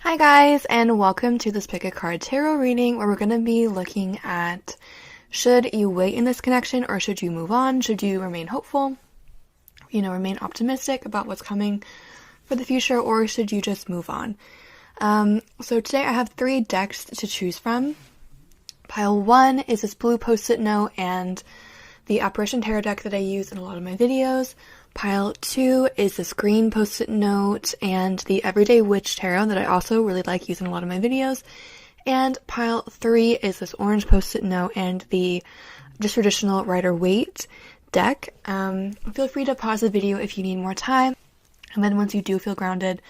Hi guys, and welcome to this Pick a Card Tarot reading where we're going to be looking at should you wait in this connection or should you move on? Should you remain hopeful, remain optimistic about what's coming for the future, or should you just move on? So today I have 3 decks to choose from. Pile 1 is this blue post-it note and the Apparition Tarot deck that I use in a lot of my videos. Pile 2 is this green post-it note and the Everyday Witch Tarot that I also really like using in a lot of my videos. And pile 3 is this orange post-it note and the just traditional Rider-Waite deck. Feel free to pause the video if you need more time. And then once you do feel grounded,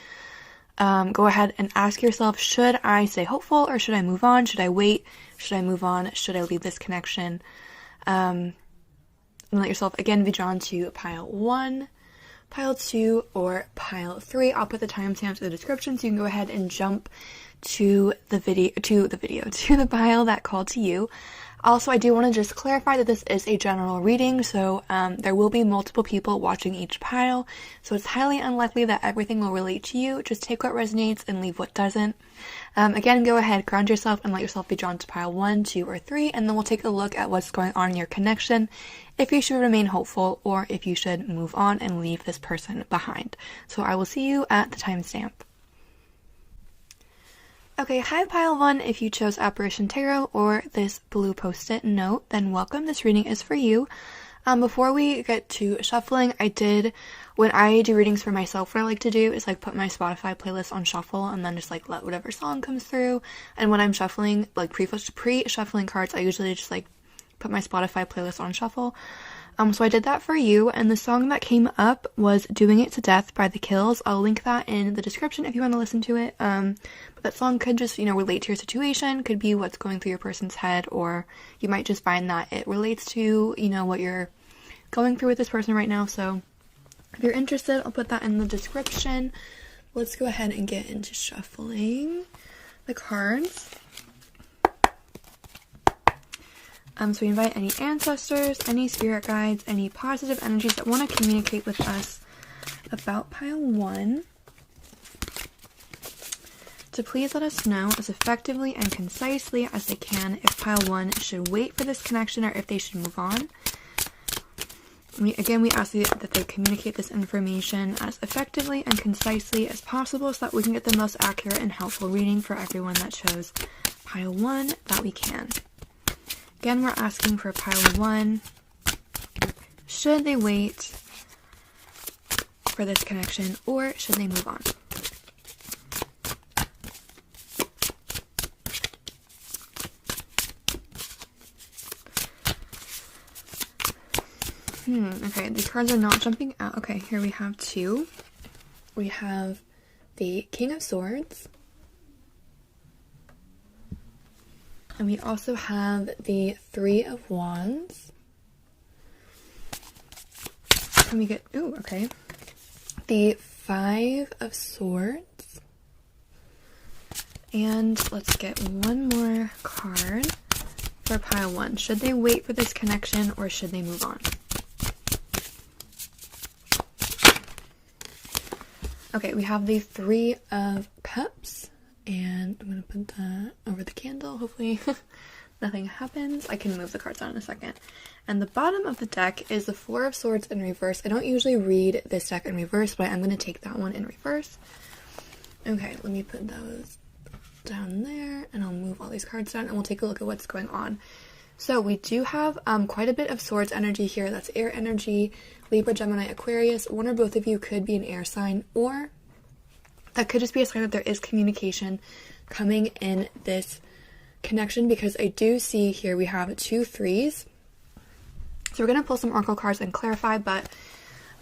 go ahead and ask yourself, should I stay hopeful or should I move on? Should I wait? Should I move on? Should I leave this connection? And let yourself again be drawn to pile 1, pile 2, or pile 3. I'll put the timestamps in the description so you can go ahead and jump to the pile that called to you. Also, I do want to just clarify that this is a general reading, so there will be multiple people watching each pile, so it's highly unlikely that everything will relate to you. Just take what resonates and leave what doesn't. Again, go ahead, ground yourself, and let yourself be drawn to pile 1, 2, or 3, and then we'll take a look at what's going on in your connection, if you should remain hopeful, or if you should move on and leave this person behind. So I will see you at the timestamp. Okay, hi Pile 1, if you chose Apparition Tarot or this blue post-it note, then welcome, this reading is for you. Before we get to shuffling, when I do readings for myself, what I like to do is put my Spotify playlist on shuffle and then just let whatever song comes through. And when I'm shuffling, pre-shuffling cards, I usually just put my Spotify playlist on shuffle. So I did that for you, and the song that came up was Doing It to Death by The Kills. I'll link that in the description if you want to listen to it. But that song could just, relate to your situation, could be what's going through your person's head, or you might just find that it relates to, what you're going through with this person right now. So if you're interested, I'll put that in the description. Let's go ahead and get into shuffling the cards. So we invite any ancestors, any spirit guides, any positive energies that want to communicate with us about pile 1 to please let us know as effectively and concisely as they can if pile 1 should wait for this connection or if they should move on. We ask that they communicate this information as effectively and concisely as possible so that we can get the most accurate and helpful reading for everyone that chose pile 1 that we can. Again, we're asking for pile 1. Should they wait for this connection or should they move on? Okay, these cards are not jumping out. Okay, here we have 2. We have the King of Swords. And we also have the 3 of Wands. And we get, the 5 of Swords. And let's get one more card for pile 1. Should they wait for this connection or should they move on? Okay, we have the 3 of Cups. And I'm going to put that over the candle. Hopefully nothing happens. I can move the cards on in a second. And the bottom of the deck is the 4 of Swords in reverse. I don't usually read this deck in reverse, but I'm going to take that one in reverse. Okay, let me put those down there. And I'll move all these cards down and we'll take a look at what's going on. So we do have quite a bit of Swords energy here. That's air energy. Libra, Gemini, Aquarius. One or both of you could be an air sign, or that could just be a sign that there is communication coming in this connection, because I do see here we have 2 3s. So we're going to pull some oracle cards and clarify, but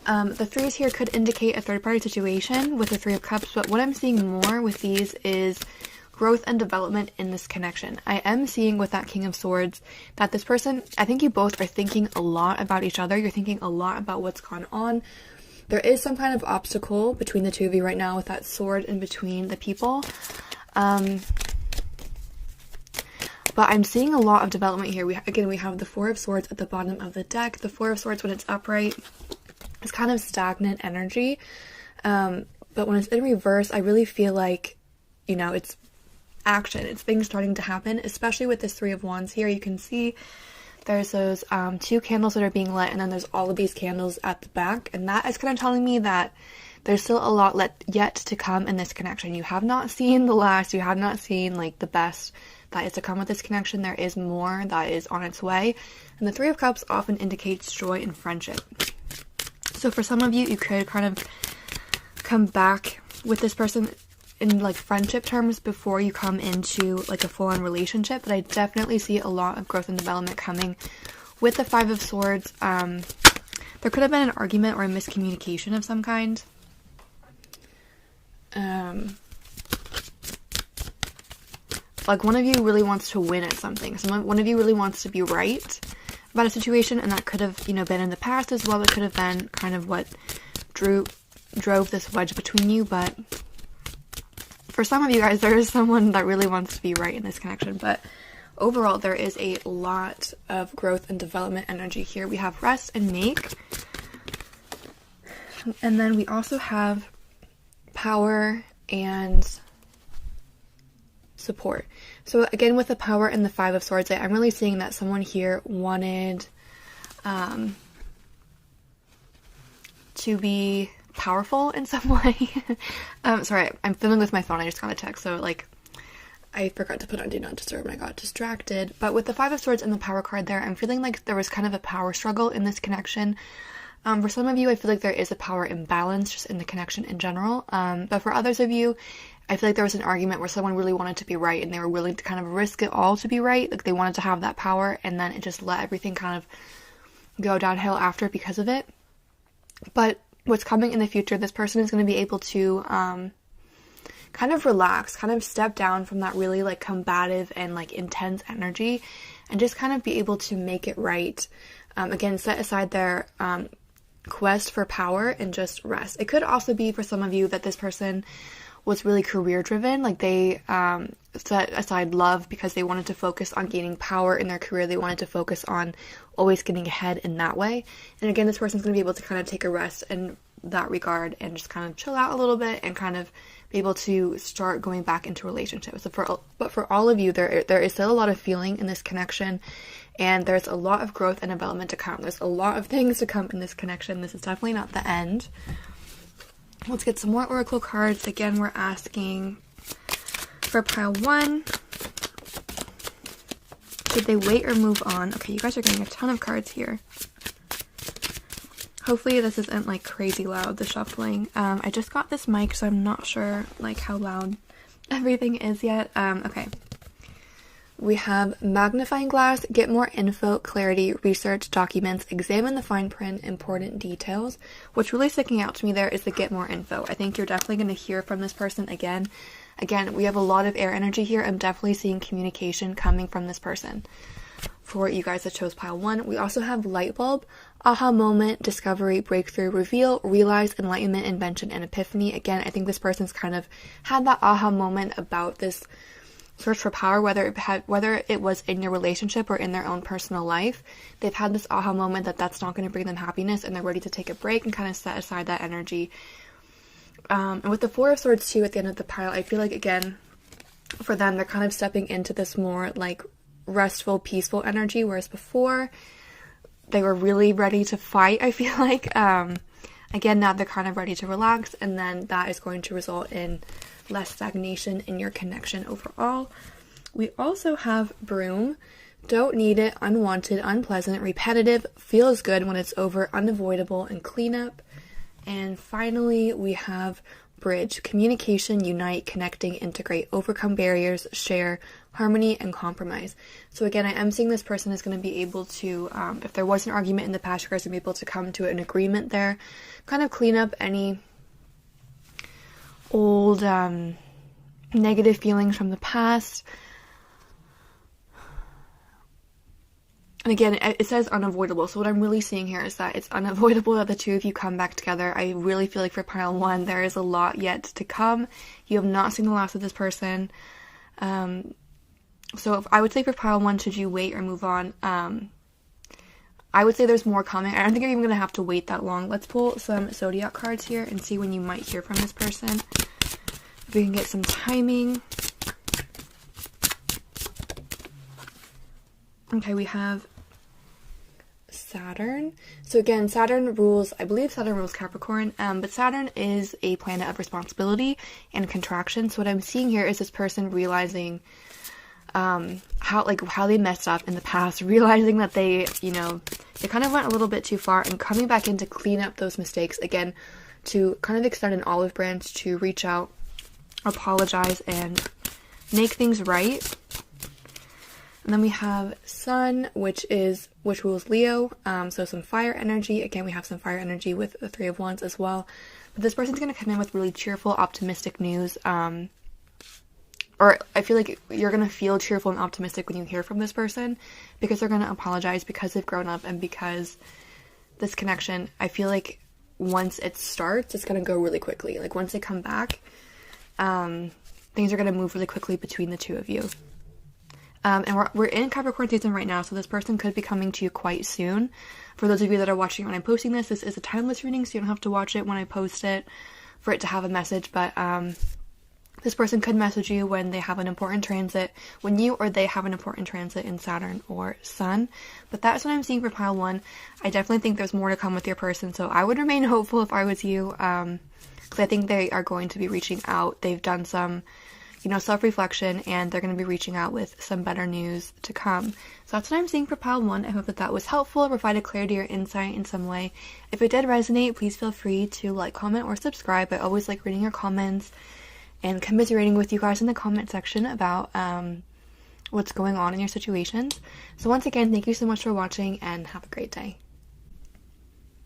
the 3s here could indicate a third-party situation with the 3 of Cups, but what I'm seeing more with these is growth and development in this connection. I am seeing with that King of Swords that this person, I think you both are thinking a lot about each other. You're thinking a lot about what's gone on. There is some kind of obstacle between the 2 of you right now with that sword in between the people. But I'm seeing a lot of development here. We have the 4 of Swords at the bottom of the deck. The 4 of Swords, when it's upright, is kind of stagnant energy. But when it's in reverse, I really feel like you know, it's action. It's things starting to happen, especially with this Three of Wands here. You can see there's those 2 candles that are being lit, and then there's all of these candles at the back, and that is kind of telling me that there's still a lot yet to come in this connection. You have not seen the last, you have not seen like the best that is to come with this connection. There is more that is on its way, and the Three of Cups often indicates joy and friendship. So for some of you, you could kind of come back with this person in like friendship terms before you come into like a full-on relationship, but I definitely see a lot of growth and development coming with the Five of Swords. There could have been an argument or a miscommunication of some kind. Like one of you really wants to win at something. One of you really wants to be right about a situation, and that could have, you know, been in the past as well. It could have been kind of what drove this wedge between you, but for some of you guys, there is someone that really wants to be right in this connection. But overall, there is a lot of growth and development energy here. We have rest and make. And then we also have power and support. So again, with the power and the Five of Swords, I'm really seeing that someone here wanted to be powerful in some way. Sorry, I'm filming with my phone. I just got a text, so like I forgot to put on Do Not Disturb and I got distracted. But with the Five of Swords and the Power card there, I'm feeling like there was kind of a power struggle in this connection. For some of you, I feel like there is a power imbalance just in the connection in general. But for others of you, I feel like there was an argument where someone really wanted to be right and they were willing to kind of risk it all to be right. Like they wanted to have that power, and then it just let everything kind of go downhill after because of it. But what's coming in the future, this person is going to be able to kind of relax, kind of step down from that really like combative and like intense energy, and just kind of be able to make it right. Again, set aside their quest for power and just rest. It could also be for some of you that this person was really career driven, like they set aside love because they wanted to focus on gaining power in their career. They wanted to focus on always getting ahead in that way. And again, this person's going to be able to kind of take a rest in that regard and just kind of chill out a little bit and kind of be able to start going back into relationships. But for all of you, there is still a lot of feeling in this connection, and there's a lot of growth and development to come. There's a lot of things to come in this connection. This is definitely not the end. Let's get some more oracle cards. Again, we're asking for pile 1. Should they wait or move on? Okay, you guys are getting a ton of cards here. Hopefully this isn't like crazy loud, the shuffling. I just got this mic, so I'm not sure like how loud everything is yet. Okay. We have magnifying glass, get more info, clarity, research, documents, examine the fine print, important details. What's really sticking out to me there is the get more info. I think you're definitely going to hear from this person again. Again, we have a lot of air energy here. I'm definitely seeing communication coming from this person. For you guys that chose pile 1, we also have light bulb, aha moment, discovery, breakthrough, reveal, realize, enlightenment, invention, and epiphany. Again, I think this person's kind of had that aha moment about this search for power, whether it was in your relationship or in their own personal life. They've had this aha moment that that's not going to bring them happiness, and they're ready to take a break and kind of set aside that energy. And with the Four of Swords too at the end of the pile, I feel like again for them, they're kind of stepping into this more like restful, peaceful energy, whereas before they were really ready to fight. I feel like again now they're kind of ready to relax, and then that is going to result in less stagnation in your connection overall. We also have broom, don't need it, unwanted, unpleasant, repetitive, feels good when it's over, unavoidable, and cleanup. And finally we have bridge, communication, unite, connecting, integrate, overcome barriers, share, harmony, and compromise. So again, I am seeing this person is going to be able to, if there was an argument in the past, you guys are going to be able to come to an agreement there, kind of clean up any old negative feelings from the past. And again, it says unavoidable, so what I'm really seeing here is that it's unavoidable that the two of you come back together. I really feel like for pile 1 there is a lot yet to come. You have not seen the last of this person. So if I would say for pile 1, should you wait or move on? I would say there's more coming. I don't think you're even going to have to wait that long. Let's pull some zodiac cards here and see when you might hear from this person. we can get some timing. Okay, we have Saturn. So again, Saturn rules, I believe Saturn rules Capricorn, but Saturn is a planet of responsibility and contraction. So what I'm seeing here is this person realizing how they messed up in the past, realizing that they kind of went a little bit too far, and coming back in to clean up those mistakes again, to kind of extend an olive branch, to reach out, apologize, and make things right. And then we have Sun, which rules Leo, so some fire energy. Again, we have some fire energy with the Three of Wands as well. But this person's going to come in with really cheerful, optimistic news. Or I feel like you're going to feel cheerful and optimistic when you hear from this person, because they're going to apologize, because they've grown up, and because this connection, I feel like once it starts, it's going to go really quickly. Like, once they come back, things are going to move really quickly between the two of you. And we're in Capricorn season right now, so this person could be coming to you quite soon. For those of you that are watching when I'm posting this is a timeless reading, so you don't have to watch it when I post it for it to have a message. But this person could message you when they have an important transit, when you or they have an important transit in Saturn or Sun. But that's what I'm seeing for pile 1. I definitely think there's more to come with your person, so I would remain hopeful if I was you, because I think they are going to be reaching out. They've done some self-reflection, and they're going to be reaching out with some better news to come. So that's what I'm seeing for pile 1. I hope that was helpful, provided clarity or insight in some way. If it did resonate, please feel free to like, comment, or subscribe. I always like reading your comments and commiserating with you guys in the comment section about what's going on in your situations. So once again, thank you so much for watching, and have a great day.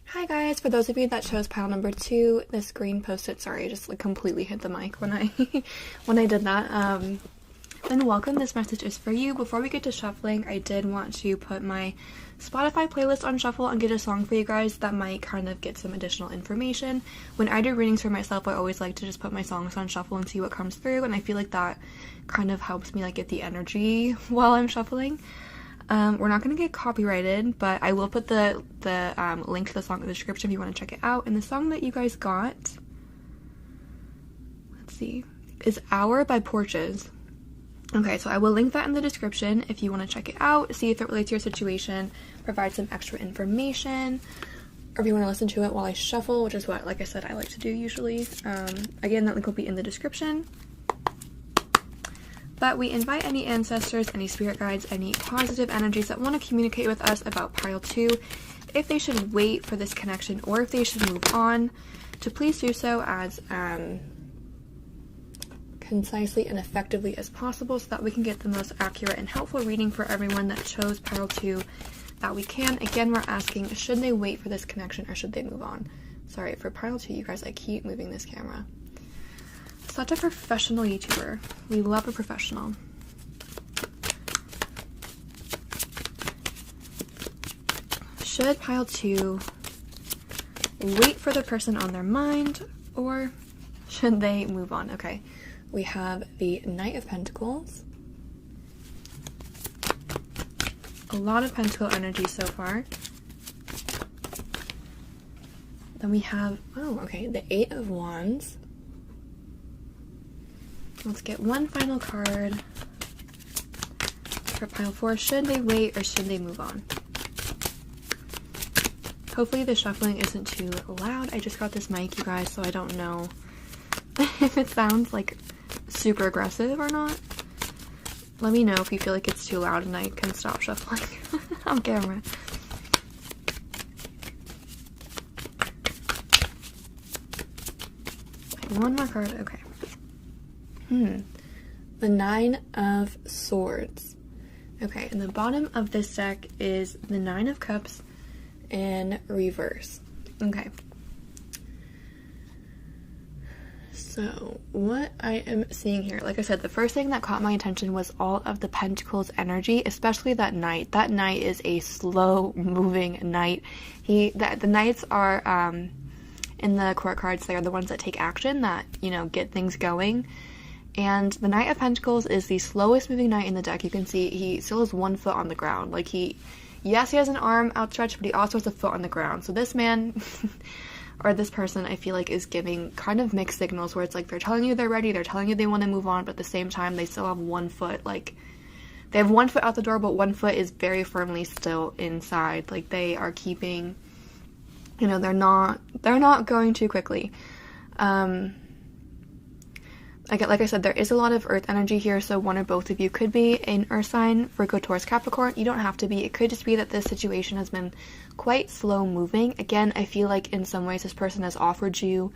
Hi guys, for those of you that chose pile number 2, this green post-it, sorry, I just completely hit the mic when I when I did that. Then welcome, this message is for you. Before we get to shuffling, I did want to put my Spotify playlist on shuffle and get a song for you guys that might kind of get some additional information. When I do readings for myself, I always like to just put my songs on shuffle and see what comes through, and I feel like that kind of helps me get the energy while I'm shuffling. We're not going to get copyrighted, but I will put the link to the song in the description if you want to check it out. And the song that you guys got, let's see, is Hour by Porches. Okay, so I will link that in the description if you want to check it out, see if it relates to your situation, provide some extra information, or if you want to listen to it while I shuffle, which is what, like I said, I like to do usually. Again, that link will be in the description. But we invite any ancestors, any spirit guides, any positive energies that want to communicate with us about pile 2, if they should wait for this connection or if they should move on, to please do so as concisely and effectively as possible, so that we can get the most accurate and helpful reading for everyone that chose pile 2 that we can. Again, we're asking, should they wait for this connection or should they move on? Sorry, for pile 2, you guys, I keep moving this camera. Such a professional YouTuber. We love a professional. Should pile 2 wait for the person on their mind, or should they move on? Okay, we have the Knight of Pentacles. A lot of Pentacle energy so far. Then we have, the 8 of Wands. Let's get one final card for pile 4. Should they wait or should they move on? Hopefully the shuffling isn't too loud. I just got this mic, you guys, so I don't know if it sounds super aggressive or not. Let me know if you feel like it's too loud and I can stop shuffling on camera. One more card, okay. The 9 of Swords. Okay, and the bottom of this deck is the 9 of Cups in reverse. Okay. So, what I am seeing here, like I said, the first thing that caught my attention was all of the Pentacles energy, especially that Knight. That Knight is a slow-moving Knight. The Knights are, in the court cards, they are the ones that take action, that, get things going. And the Knight of Pentacles is the slowest moving Knight in the deck. You can see he still has one foot on the ground. Yes, he has an arm outstretched, but he also has a foot on the ground. So this man, or this person I feel like is giving kind of mixed signals where it's like they're telling you they're ready, they're telling you they want to move on, but at the same time they still have one foot, like they have one foot out the door, but one foot is very firmly still inside. Like they are keeping, you know, they're not going too quickly. Like I said, there is a lot of earth energy here, so one or both of you could be an earth sign, Virgo, Taurus, Capricorn. You don't have to be. It could just be that this situation has been quite slow moving. Again, I feel like in some ways this person has offered you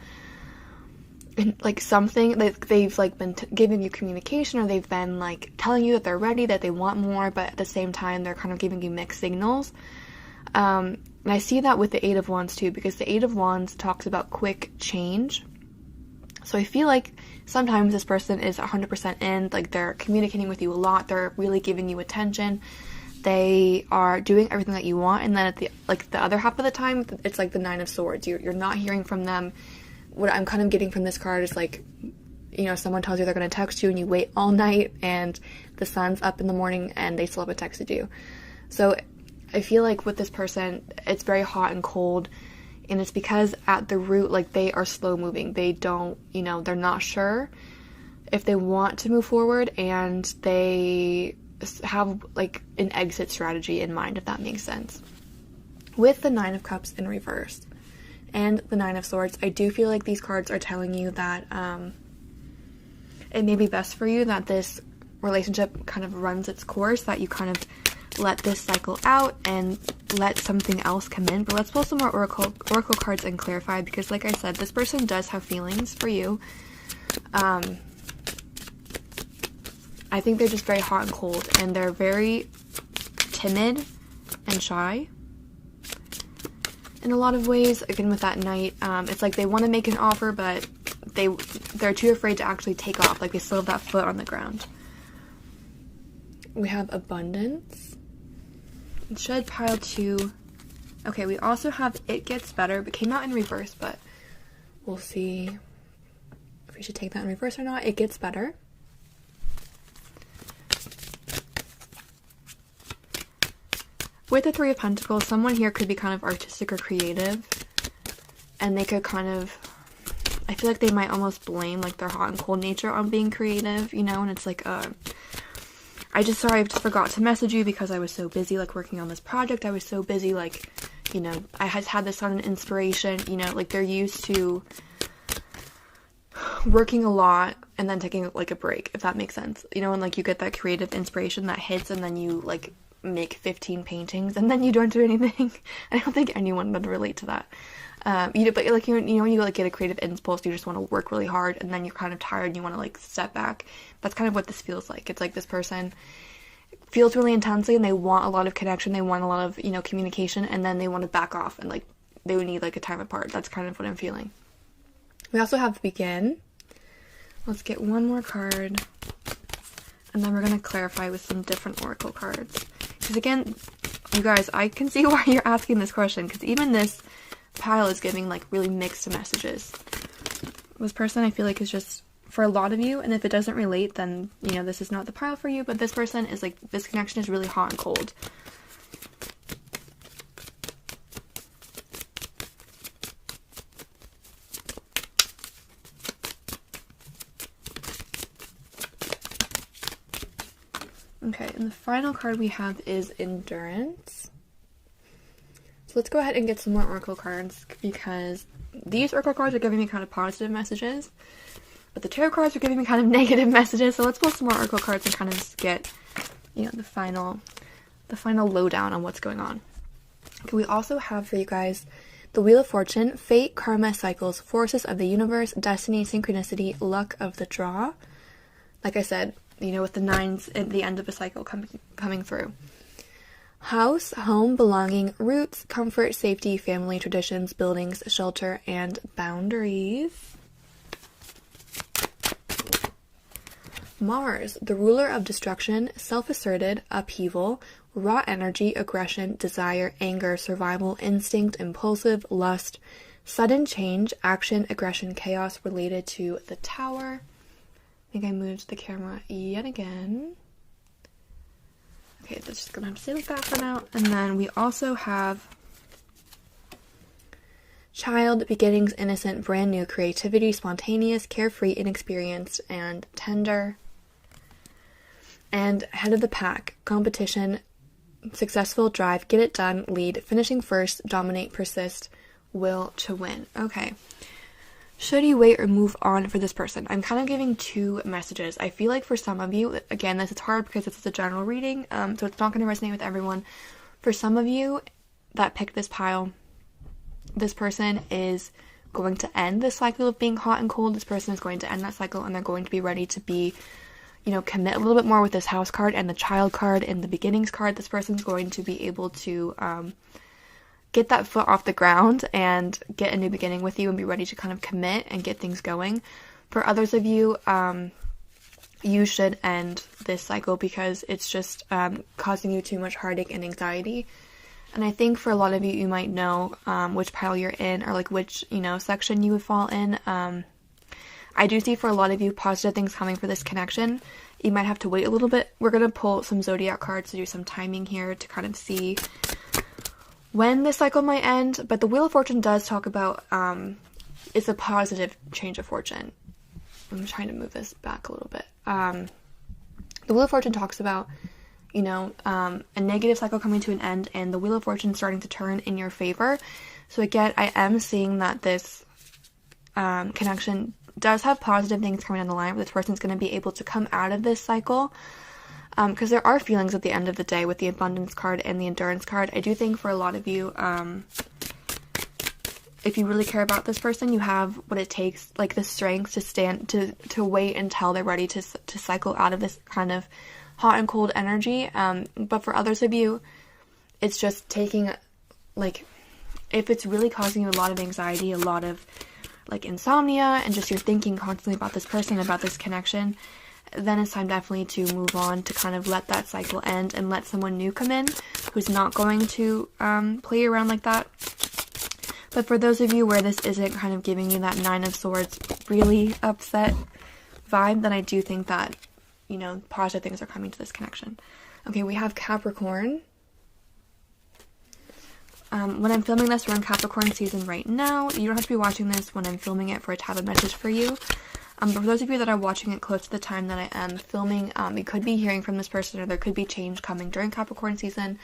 like something, they've like been giving you communication, or they've been like telling you that they're ready, that they want more, but at the same time they're kind of giving you mixed signals. And I see that with the Eight of Wands too, because the Eight of Wands talks about quick change. So I feel like sometimes this person is 100% in, like they're communicating with you a lot, they're really giving you attention, they are doing everything that you want, and then at the other half of the time, it's like the Nine of Swords. You're not hearing from them. What I'm kind of getting from this card is like, you know, someone tells you they're going to text you and you wait all night and the sun's up in the morning and they still haven't texted you. So I feel like with this person, it's very hot and cold. And it's because at the root, like, they are slow moving. They don't, you know, they're not sure if they want to move forward, and they have, like, an exit strategy in mind, if that makes sense. With the Nine of Cups in reverse and the Nine of Swords, I do feel like these cards are telling you that it may be best for you that this relationship kind of runs its course, that you kind of let this cycle out and let something else come in. But let's pull some more oracle cards and clarify, because like I said, this person does have feelings for you. I think they're just very hot and cold, and they're very timid and shy in a lot of ways. Again, with that Knight, it's like they want to make an offer, but they're too afraid to actually take off. Like they still have that foot on the ground. We have Abundance. It should pile 2. Okay, we also have It Gets Better. It came out in reverse, but we'll see if we should take that in reverse or not. It Gets Better. With the Three of Pentacles, someone here could be kind of artistic or creative, and they could kind of, I feel like they might almost blame like their hot and cold nature on being creative, you know, and it's like, I just forgot to message you because I was so busy, like, working on this project. I was so busy, like, you know, I had this sudden inspiration, you know, like, they're used to working a lot and then taking, like, a break, if that makes sense. You know, and, like, you get that creative inspiration that hits, and then you, like, make 15 paintings, and then you don't do anything. I don't think anyone would relate to that. You know, but, like, you know, when you, like, get a creative impulse, you just want to work really hard, and then you're kind of tired, and you want to, like, step back. That's kind of what this feels like. It's like this person feels really intensely, and they want a lot of connection, they want a lot of, you know, communication, and then they want to back off, and, like, they would need, like, a time apart. That's kind of what I'm feeling. We also have Begin. Let's get one more card, and then we're going to clarify with some different oracle cards. Because, again, you guys, I can see why you're asking this question, because even this pile is giving, like, really mixed messages. This person, I feel like, is just, for a lot of you, and if it doesn't relate, then, you know, this is not the pile for you, but this person is, like, this connection is really hot and cold. Okay, and the final card we have is Endurance. So let's go ahead and get some more oracle cards, because these oracle cards are giving me kind of positive messages, but the tarot cards are giving me kind of negative messages. So let's pull some more oracle cards and kind of just get, you know, the final lowdown on what's going on. Okay, we also have for you guys the Wheel of Fortune, Fate, Karma, Cycles, Forces of the Universe, Destiny, Synchronicity, Luck of the Draw. Like I said, you know, with the 9s at the end of a cycle coming through. House, home, belonging, roots, comfort, safety, family, traditions, buildings, shelter, and boundaries. Mars, the ruler of destruction, self-asserted, upheaval, raw energy, aggression, desire, anger, survival, instinct, impulsive, lust, sudden change, action, aggression, chaos related to the Tower. I think I moved the camera yet again. Okay, that's just gonna have to stay like that for now. And then we also have Child, beginnings, innocent, brand new, creativity, spontaneous, carefree, inexperienced, and tender. And head of the pack, competition, successful, drive, get it done, lead, finishing first, dominate, persist, will to win. Okay. Should you wait or move on for this person? I'm kind of giving two messages. I feel like for some of you, again, this is hard because this is a general reading, so it's not going to resonate with everyone. For some of you that picked this pile, this person is going to end the cycle of being hot and cold. This person is going to end that cycle, and they're going to be ready to be, commit a little bit more with this house card and the child card and the beginnings card. This person's going to be able to get that foot off the ground and get a new beginning with you and be ready to kind of commit and get things going. For others of you, you should end this cycle because it's just causing you too much heartache and anxiety. And I think for a lot of you, you might know which pile you're in or like which, section you would fall in. I do see for a lot of you positive things coming for this connection. You might have to wait a little bit. We're going to pull some zodiac cards to do some timing here to kind of see when this cycle might end. But the Wheel of Fortune does talk about it's a positive change of fortune. I'm trying to move this back a little bit. The Wheel of Fortune talks about a negative cycle coming to an end and the Wheel of Fortune starting to turn in your favor. So again, I am seeing that this connection does have positive things coming down the line, where this person's going to be able to come out of this cycle. Because there are feelings at the end of the day with the abundance card and the endurance card. I do think for a lot of you, if you really care about this person, you have what it takes, like the strength to stand, to wait until they're ready to cycle out of this kind of hot and cold energy. But for others of you, it's just taking, like, if it's really causing you a lot of anxiety, a lot of, like, insomnia, and just you're thinking constantly about this person, about this connection, then it's time definitely to move on, to kind of let that cycle end and let someone new come in who's not going to play around like that. But for those of you where this isn't kind of giving you that Nine of Swords really upset vibe, then I do think that, positive things are coming to this connection. Okay, we have Capricorn. When I'm filming this, we're in Capricorn season right now. You don't have to be watching this when I'm filming it for it to have a message for you. But for those of you that are watching it close to the time that I am filming, you could be hearing from this person, or there could be change coming during Capricorn season.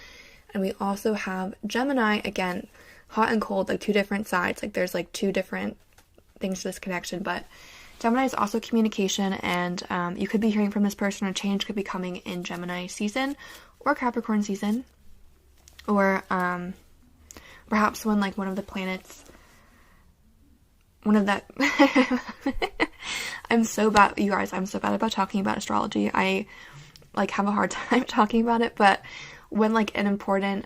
And we also have Gemini, again, hot and cold, like two different sides. Like there's like two different things to this connection. But Gemini is also communication, and you could be hearing from this person, or change could be coming in Gemini season or Capricorn season. Or perhaps when like one of the planets, I'm so bad, you guys, I'm so bad about talking about astrology. I like have a hard time talking about it, but when like an important,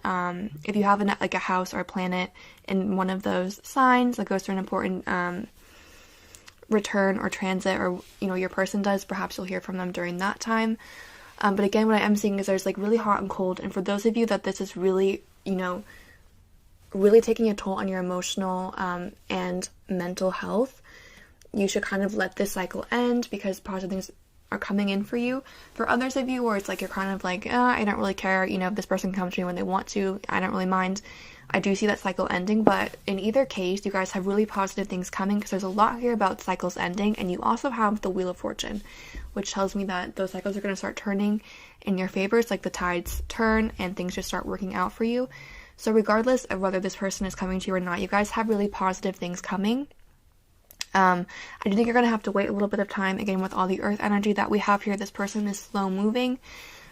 if you have a house or a planet in one of those signs that goes through an important return or transit, or your person does, perhaps you'll hear from them during that time. But again, what I am seeing is there's like really hot and cold, and for those of you that this is really, really taking a toll on your emotional and mental health, you should kind of let this cycle end because positive things are coming in for you. For others of you where it's like you're kind of like, I don't really care, if this person comes to me when they want to, I don't really mind. I do see that cycle ending, but in either case, you guys have really positive things coming because there's a lot here about cycles ending, and you also have the Wheel of Fortune, which tells me that those cycles are going to start turning in your favor. It's like the tides turn and things just start working out for you. So regardless of whether this person is coming to you or not, you guys have really positive things coming. I do think you're going to have to wait a little bit of time. Again, with all the earth energy that we have here, this person is slow moving.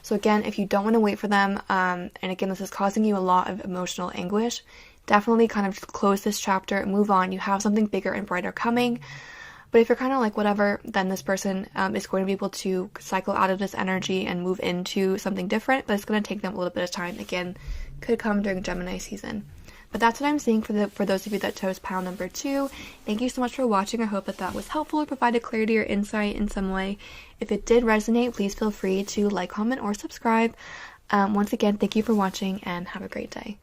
So again, if you don't want to wait for them, and again, this is causing you a lot of emotional anguish, definitely kind of close this chapter, move on. You have something bigger and brighter coming. But if you're kind of like, whatever, then this person is going to be able to cycle out of this energy and move into something different, but it's going to take them a little bit of time. Again, could come during Gemini season. But that's what I'm seeing for those of you that chose pile number 2. Thank you so much for watching. I hope that was helpful or provided clarity or insight in some way. If it did resonate, please feel free to like, comment, or subscribe. Once again, thank you for watching and have a great day.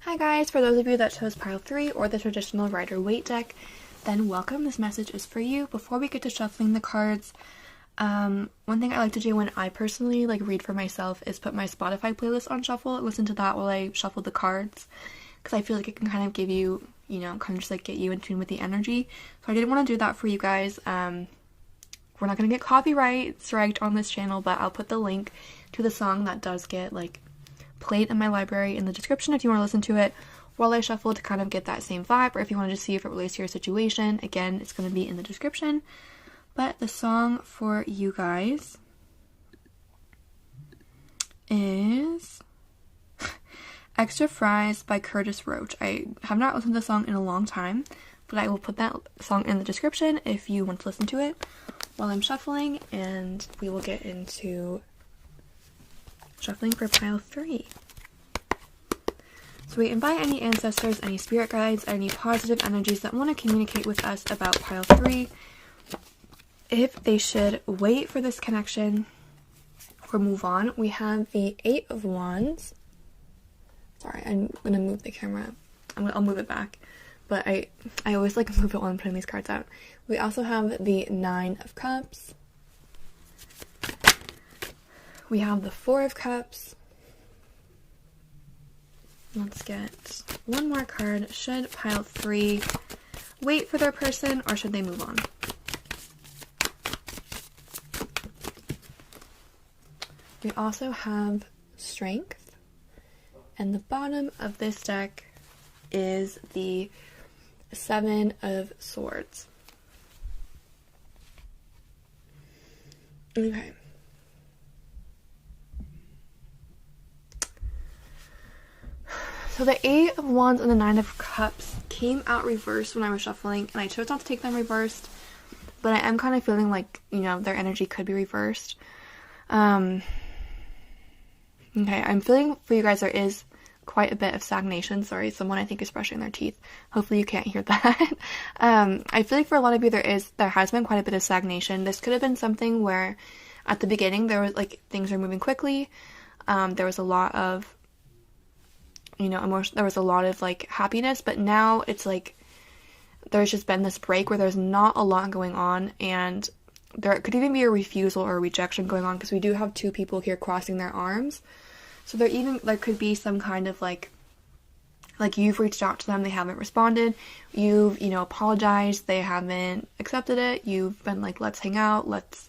Hi guys, for those of you that chose pile 3 or the traditional Rider-Waite deck, then welcome. This message is for you. Before we get to shuffling the cards, one thing I like to do when I personally read for myself is put my Spotify playlist on shuffle and listen to that while I shuffle the cards, because I feel like it can kind of give you you know, kind of just like get you in tune with the energy. So I didn't want to do that for you guys. We're not going to get copyright striked on this channel, but I'll put the link to the song that does get like played in my library in the description if you want to listen to it while I shuffle to kind of get that same vibe, or if you want to just see if it relates to your situation. Again, it's going to be in the description. But the song for you guys is Extra Fries by Curtis Roach. I have not listened to the song in a long time, but I will put that song in the description if you want to listen to it while I'm shuffling, and we will get into shuffling for pile 3. So we invite any ancestors, any spirit guides, any positive energies that want to communicate with us about pile 3. If they should wait for this connection or move on, we have the 8 of Wands. Sorry, I'm going to move the camera. I'll move it back. But I always like move it while I'm putting these cards out. We also have the 9 of Cups. We have the 4 of Cups. Let's get one more card. Should pile 3 wait for their person, or should they move on? We also have Strength. And the bottom of this deck is the 7 of Swords. Okay. So the 8 of Wands and the 9 of Cups came out reversed when I was shuffling, and I chose not to take them reversed, but I am kind of feeling like, you know, their energy could be reversed. Okay, I'm feeling for you guys there is quite a bit of stagnation. Sorry, someone I think is brushing their teeth. Hopefully you can't hear that. I feel like for a lot of you there has been quite a bit of stagnation. This could have been something where at the beginning there was like things are moving quickly. There was a lot of, you know, emotion. There was a lot of like happiness, but now it's like there's just been this break where there's not a lot going on, and there could even be a refusal or a rejection going on, because we do have 2 people here crossing their arms. So there could be some kind of like you've reached out to them, they haven't responded. You've, you know, apologized, they haven't accepted it. You've been like, let's hang out, let's,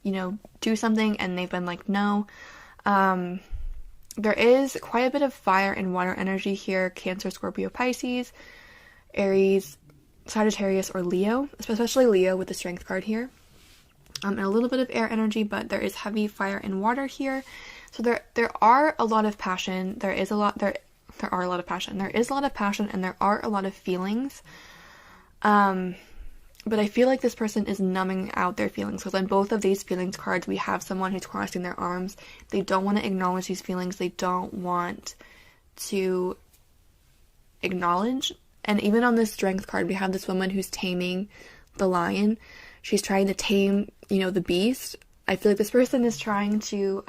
you know, do something, and they've been like, no. There is quite a bit of fire and water energy here. Cancer, Scorpio, Pisces, Aries, Sagittarius, or Leo. Especially Leo with the Strength card here. And a little bit of air energy, but there is heavy fire and water here. So there are a lot of passion. There are a lot of passion. There is a lot of passion, and there are a lot of feelings. But I feel like this person is numbing out their feelings, because on both of these feelings cards, we have someone who's crossing their arms. They don't want to acknowledge these feelings. They don't want to acknowledge. And even on this Strength card, we have this woman who's taming the lion. She's trying to tame, you know, the beast. I feel like this person is trying to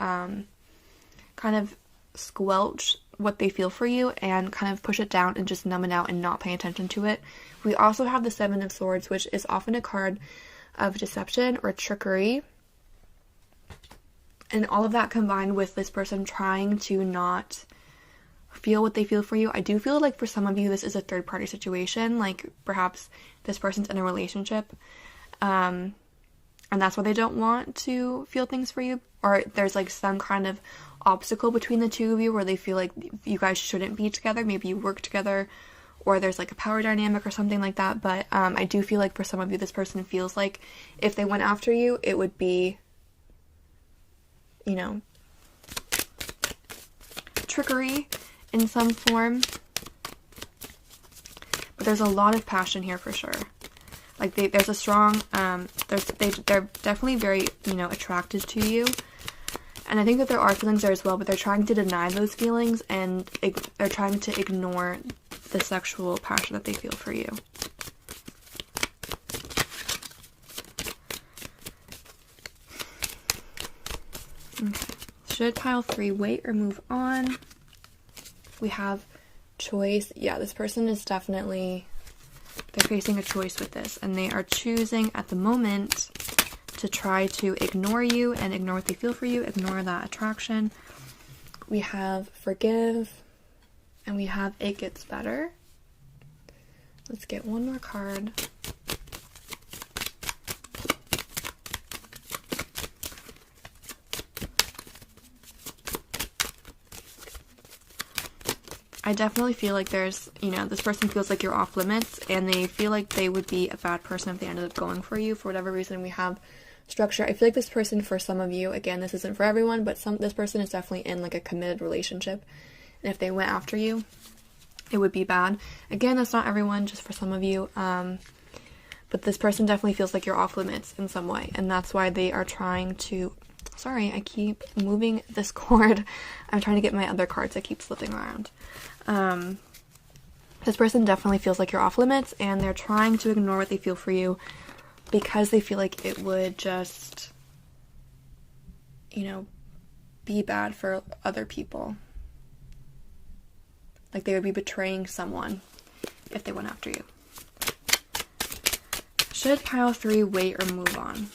kind of squelch what they feel for you and kind of push it down and just numb it out and not pay attention to it. We also have the 7 of Swords, which is often a card of deception or trickery. And all of that combined with this person trying to not feel what they feel for you. I do feel like for some of you this is a third-party situation. Like perhaps this person's in a relationship and that's why they don't want to feel things for you. Or there's like some kind of obstacle between the two of you where they feel like you guys shouldn't be together. Maybe you work together, or there's like a power dynamic or something like that. But I do feel like for some of you this person feels like if they went after you, it would be, you know, trickery in some form. But there's a lot of passion here for sure. Like there's a strong they're definitely very, you know, attracted to you. And I think that there are feelings there as well, but they're trying to deny those feelings, and they're trying to ignore the sexual passion that they feel for you. Okay. Should pile 3 wait or move on? We have choice. Yeah, this person is definitely, they're facing a choice with this, and they are choosing at the moment to try to ignore you and ignore what they feel for you, ignore that attraction. We have forgive, and we have it gets better. Let's get one more card. I definitely feel like there's, you know, this person feels like you're off limits, and they feel like they would be a bad person if they ended up going for you for whatever reason. We have structure. I feel like this person, for some of you, again, this isn't for everyone, but this person is definitely in like a committed relationship, and if they went after you, it would be bad. Again, that's not everyone, just for some of you, but this person definitely feels like you're off limits in some way, and that's why they are trying to... Sorry, I keep moving this cord. I'm trying to get my other cards. I keep slipping around. This person definitely feels like you're off limits, and they're trying to ignore what they feel for you because they feel like it would just, you know, be bad for other people. Like they would be betraying someone if they went after you. Should pile 3 wait or move on?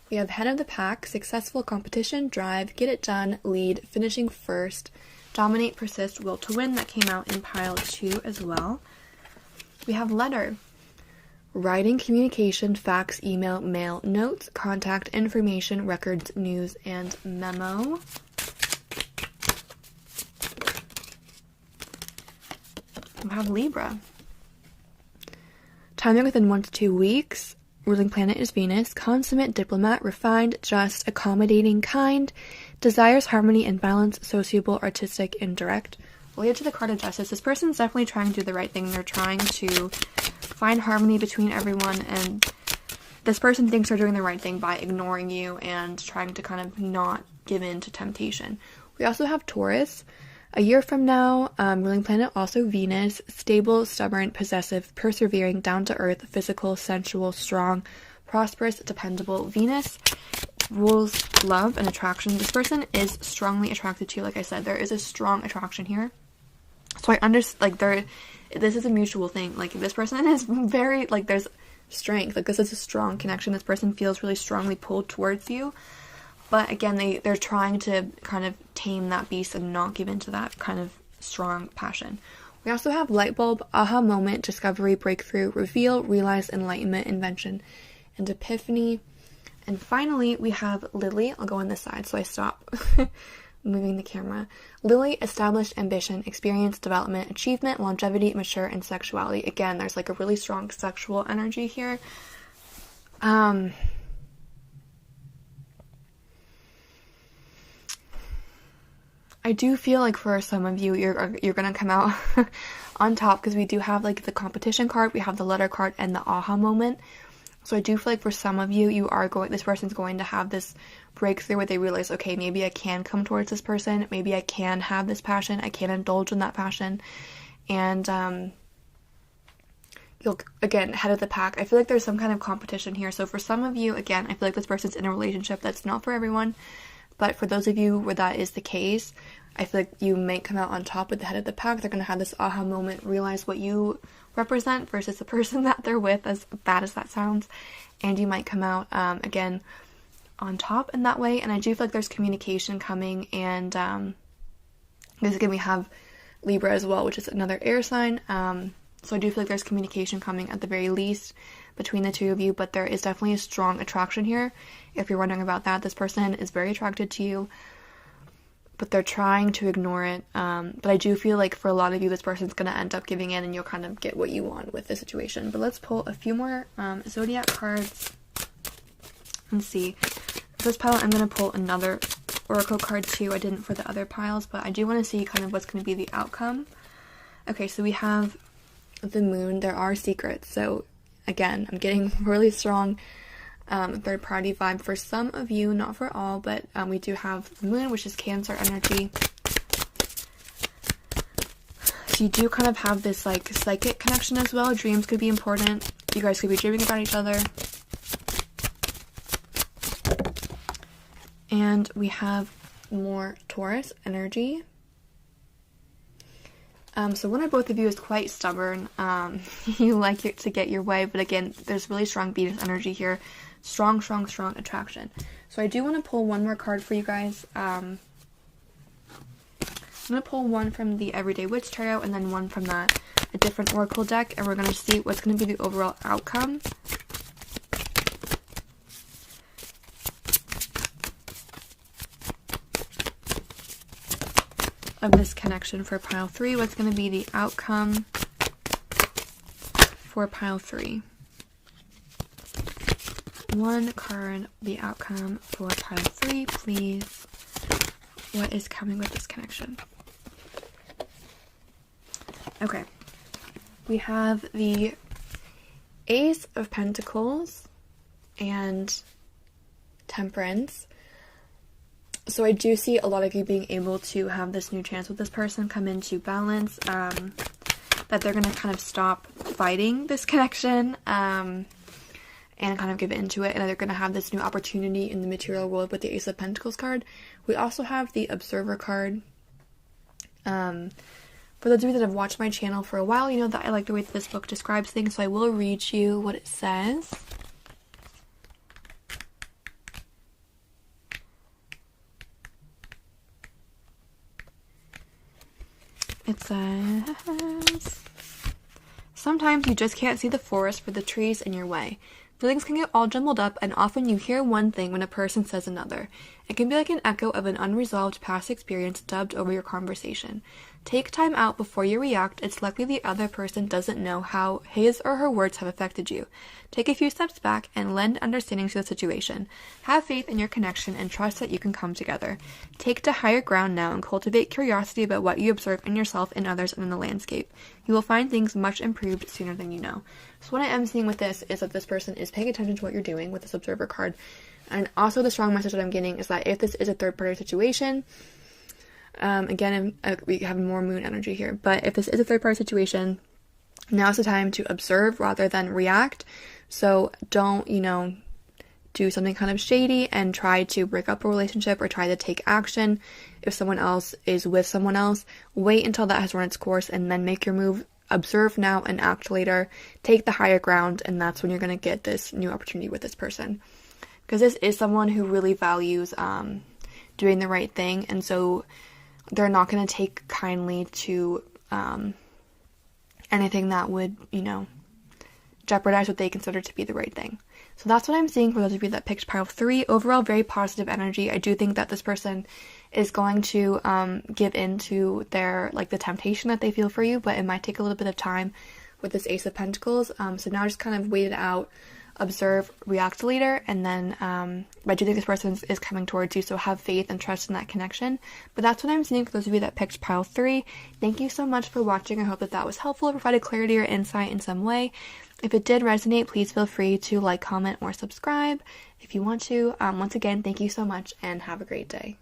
We have head of the pack, successful competition, drive, get it done, lead, finishing first, dominate, persist, will to win. That came out in pile 2 as well. We have letter, writing, communication, fax, email, mail, notes, contact, information, records, news, and memo. We have Libra, timing within 1 to 2 weeks. Ruling planet is Venus. Consummate, diplomat, refined, just, accommodating, kind, desires harmony and balance, sociable, artistic, and direct. Related to the card of Justice, this person's definitely trying to do the right thing. They're trying to find harmony between everyone, and this person thinks they're doing the right thing by ignoring you and trying to kind of not give in to temptation. We also have Taurus. A year from now, ruling planet also Venus, stable, stubborn, possessive, persevering, down-to-earth, physical, sensual, strong, prosperous, dependable. Venus rules love and attraction. This person is strongly attracted to you. Like I said, there is a strong attraction here. So I understand, like, this is a mutual thing. Like, this person is very, like, there's strength. Like, this is a strong connection. This person feels really strongly pulled towards you. But again, they're trying to kind of tame that beast and not give into that kind of strong passion. We also have light bulb, aha moment, discovery, breakthrough, reveal, realize, enlightenment, invention, and epiphany. And finally, we have Lily. I'll go on this side so I stop moving the camera. Lily, established, ambition, experience, development, achievement, longevity, mature, and sexuality. Again, there's like a really strong sexual energy here. I do feel like for some of you, you're gonna come out on top, because we do have like the competition card, we have the letter card, and the aha moment. So I do feel like for some of you, this person's going to have this breakthrough where they realize, okay, maybe I can come towards this person, maybe I can have this passion, I can indulge in that passion, and you'll, again, head of the pack. I feel like there's some kind of competition here. So for some of you, again, I feel like this person's in a relationship. That's not for everyone. But for those of you where that is the case, I feel like you might come out on top with the head of the pack. They're going to have this aha moment, realize what you represent versus the person that they're with, as bad as that sounds. And you might come out, again, on top in that way. And I do feel like there's communication coming. And because again, we have Libra as well, which is another air sign. So I do feel like there's communication coming at the very least between the two of you, but there is definitely a strong attraction here. If you're wondering about that, this person is very attracted to you, but they're trying to ignore it. But I do feel like for a lot of you, this person's going to end up giving in, and you'll kind of get what you want with the situation. But let's pull a few more zodiac cards and see. For this pile, I'm going to pull another oracle card too. I didn't for the other piles, but I do want to see kind of what's going to be the outcome. Okay, so we have the moon. There are secrets. So again, I'm getting really strong third party vibe for some of you, not for all, but we do have the moon, which is Cancer energy. So you do kind of have this like psychic connection as well. Dreams could be important. You guys could be dreaming about each other. And we have more Taurus energy. So one or both of you is quite stubborn. You like it to get your way, but again, there's really strong Venus energy here. Strong, strong, strong attraction. So I do want to pull one more card for you guys. I'm going to pull one from the Everyday Witch Tarot and then one from that a different oracle deck, and we're going to see what's going to be the overall outcome. Of this connection for pile 3. What's going to be the outcome for pile 3? One card, the outcome for pile 3, please. What is coming with this connection? Okay. We have the Ace of Pentacles and Temperance. So I do see a lot of you being able to have this new chance with this person come into balance, that they're going to kind of stop fighting this connection, and kind of give into it, and they're going to have this new opportunity in the material world with the Ace of Pentacles card. We also have the Observer card. For those of you that have watched my channel for a while, you know that I like the way that this book describes things, so I will read you what it says. It says, sometimes you just can't see the forest for the trees in your way. Feelings can get all jumbled up, and often you hear one thing when a person says another. It can be like an echo of an unresolved past experience dubbed over your conversation. Take time out before you react. It's likely the other person doesn't know how his or her words have affected you. Take a few steps back and lend understanding to the situation. Have faith in your connection and trust that you can come together. Take to higher ground now and cultivate curiosity about what you observe in yourself and others and in the landscape. You will find things much improved sooner than you know. So what I am seeing with this is that this person is paying attention to what you're doing with this Observer card. And also the strong message that I'm getting is that if this is a third-party situation, again, we have more moon energy here, but if this is a third-party situation, now's the time to observe rather than react. So don't, do something kind of shady and try to break up a relationship or try to take action if someone else is with someone else. Wait until that has run its course and then make your move. Observe now and act later. Take the higher ground, and that's when you're going to get this new opportunity with this person. Because this is someone who really values doing the right thing, and so they're not going to take kindly to anything that would, jeopardize what they consider to be the right thing. So that's what I'm seeing for those of you that picked pile 3. Overall, very positive energy. I do think that this person is going to give in to their, the temptation that they feel for you, but it might take a little bit of time with this Ace of Pentacles. So now just kind of wait it out, observe, react later, and then I do think this person is coming towards you, so have faith and trust in that connection. But that's what I'm seeing for those of you that picked pile 3. Thank you so much for watching. I hope that was helpful, provided clarity or insight in some way. If it did resonate, please feel free to like, comment, or subscribe if you want to. Once again, thank you so much and have a great day.